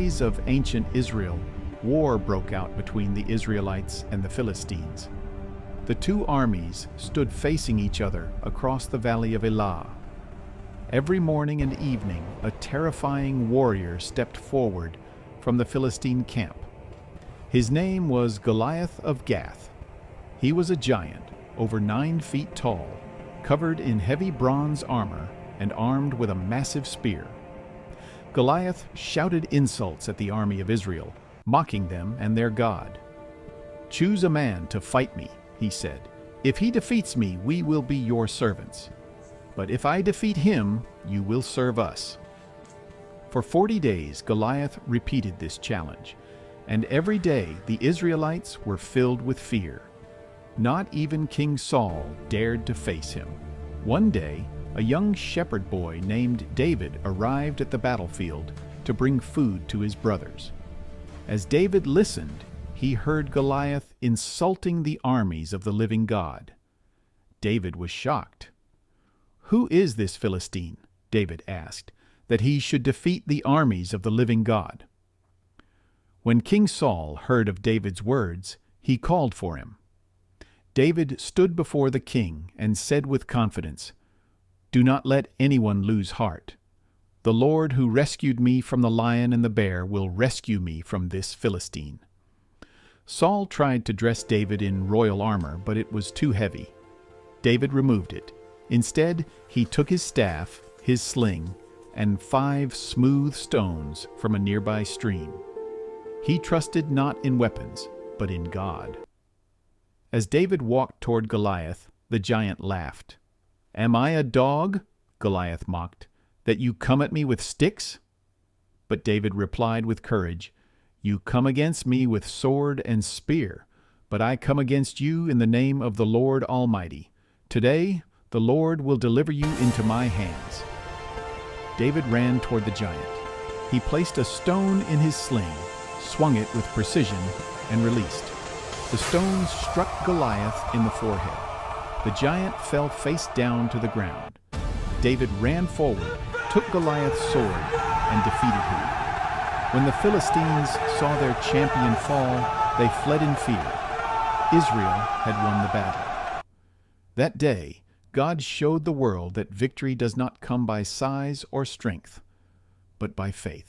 days of ancient Israel, war broke out between the Israelites and the Philistines. The two armies stood facing each other across the valley of Elah. Every morning and evening, a terrifying warrior stepped forward from the Philistine camp. His name was Goliath of Gath. He was a giant, over 9 feet tall, covered in heavy bronze armor and armed with a massive spear. Goliath shouted insults at the army of Israel, mocking them and their God. "Choose a man to fight me," he said. "If he defeats me, we will be your servants. But if I defeat him, you will serve us." For 40 days, Goliath repeated this challenge, and every day the Israelites were filled with fear. Not even King Saul dared to face him. One day, a young shepherd boy named David arrived at the battlefield to bring food to his brothers. As David listened, he heard Goliath insulting the armies of the living God. David was shocked. "Who is this Philistine?" David asked, "that he should defeat the armies of the living God?" When King Saul heard of David's words, he called for him. David stood before the king and said with confidence, "Do not let anyone lose heart. The Lord who rescued me from the lion and the bear will rescue me from this Philistine." Saul tried to dress David in royal armor, but it was too heavy. David removed it. Instead, he took his staff, his sling, and 5 smooth stones from a nearby stream. He trusted not in weapons, but in God. As David walked toward Goliath, the giant laughed. "Am I a dog," Goliath mocked, "that you come at me with sticks?" But David replied with courage, "You come against me with sword and spear, but I come against you in the name of the Lord Almighty. Today the Lord will deliver you into my hands." David ran toward the giant. He placed a stone in his sling, swung it with precision, and released. The stone struck Goliath in the forehead. The giant fell face down to the ground. David ran forward, took Goliath's sword, and defeated him. When the Philistines saw their champion fall, they fled in fear. Israel had won the battle. That day, God showed the world that victory does not come by size or strength, but by faith.